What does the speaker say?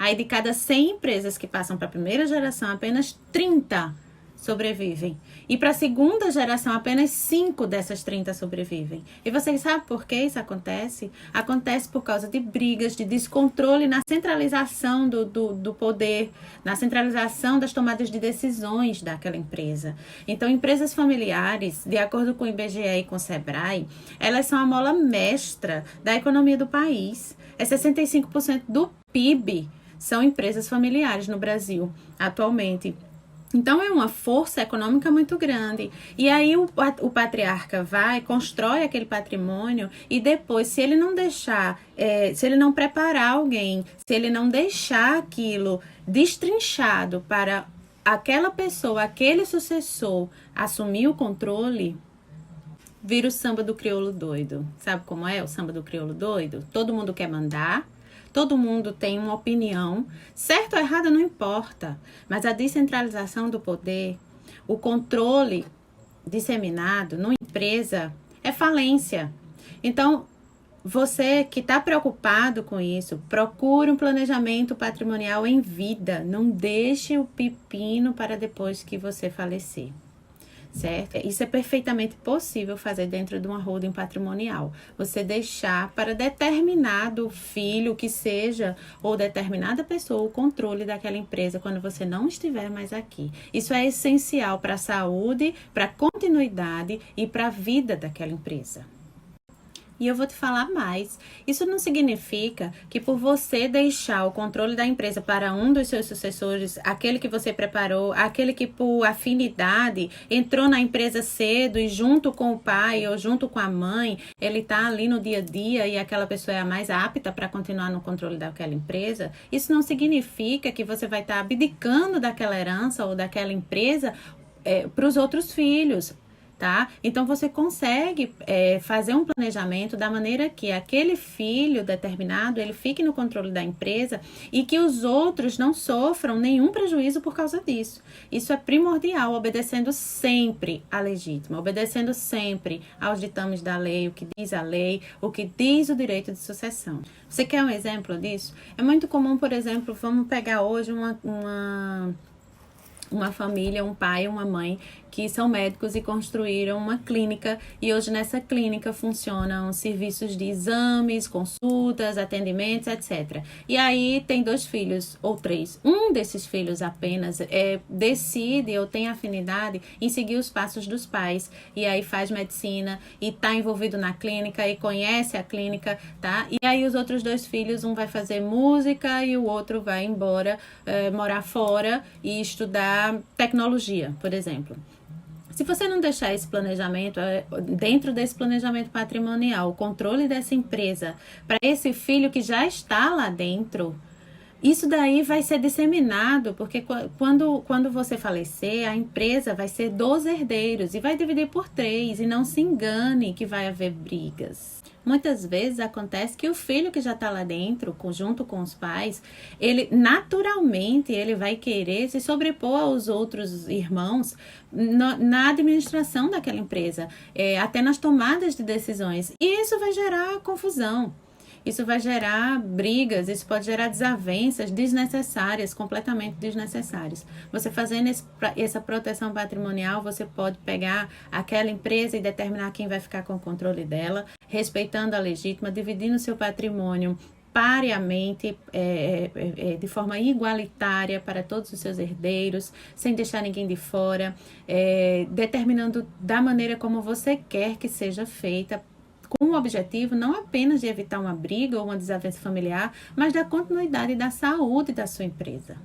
Aí de cada 100 empresas que passam para a primeira geração, apenas 30 sobrevivem. E para a segunda geração, apenas 5 dessas 30 sobrevivem. E vocês sabem por que isso acontece? Acontece por causa de brigas, de descontrole na centralização do poder, na centralização das tomadas de decisões daquela empresa. Então, empresas familiares, de acordo com o IBGE e com o Sebrae, elas são a mola mestra da economia do país. 65% do PIB são empresas familiares no Brasil, atualmente. Então, é uma força econômica muito grande. E aí, o patriarca constrói aquele patrimônio e depois, se ele não deixar, se ele não preparar alguém, se ele não deixar aquilo destrinchado para aquela pessoa, aquele sucessor assumir o controle, vira o samba do crioulo doido. Sabe como é o samba do crioulo doido? Todo mundo quer mandar. Todo mundo tem uma opinião, certo ou errada não importa, mas a descentralização do poder, o controle disseminado numa empresa é falência. Então, você que está preocupado com isso, procure um planejamento patrimonial em vida, não deixe o pepino para depois que você falecer. Certo? Isso é perfeitamente possível fazer dentro de uma holding patrimonial. Você deixar para determinado filho que seja, ou determinada pessoa, o controle daquela empresa quando você não estiver mais aqui. Isso é essencial para a saúde, para a continuidade e para a vida daquela empresa. E eu vou te falar mais. Isso não significa que por você deixar o controle da empresa para um dos seus sucessores, aquele que você preparou, aquele que por afinidade entrou na empresa cedo e junto com o pai ou junto com a mãe, ele está ali no dia a dia e aquela pessoa é a mais apta para continuar no controle daquela empresa. Isso não significa que você vai estar abdicando daquela herança ou daquela empresa para os outros filhos. Tá? Então, você consegue fazer um planejamento da maneira que aquele filho determinado, ele fique no controle da empresa e que os outros não sofram nenhum prejuízo por causa disso. Isso é primordial, obedecendo sempre à legítima, obedecendo sempre aos ditames da lei, o que diz a lei, o que diz o direito de sucessão. Você quer um exemplo disso? É muito comum, por exemplo, vamos pegar hoje uma família, um pai e uma mãe que são médicos e construíram uma clínica e hoje nessa clínica funcionam serviços de exames, consultas, atendimentos, etc. E aí tem 2 filhos ou 3. Um desses filhos apenas decide ou tem afinidade em seguir os passos dos pais e aí faz medicina e está envolvido na clínica e conhece a clínica, tá? E aí os outros 2 filhos, um vai fazer música e o outro vai embora morar fora e estudar tecnologia, por exemplo. Se você não deixar esse planejamento, dentro desse planejamento patrimonial, o controle dessa empresa, para esse filho que já está lá dentro, isso daí vai ser disseminado, porque quando você falecer, a empresa vai ser 2 herdeiros e vai dividir por 3, e não se engane que vai haver brigas. Muitas vezes acontece que o filho que já está lá dentro, junto com os pais, ele naturalmente ele vai querer se sobrepor aos outros irmãos na administração daquela empresa, até nas tomadas de decisões. E isso vai gerar confusão. Isso vai gerar brigas, isso pode gerar desavenças desnecessárias, completamente desnecessárias. Você fazendo essa proteção patrimonial, você pode pegar aquela empresa e determinar quem vai ficar com o controle dela, respeitando a legítima, dividindo o seu patrimônio pareamente, de forma igualitária para todos os seus herdeiros, sem deixar ninguém de fora, determinando da maneira como você quer que seja feita, com o objetivo não apenas de evitar uma briga ou uma desavença familiar, mas da continuidade da saúde da sua empresa.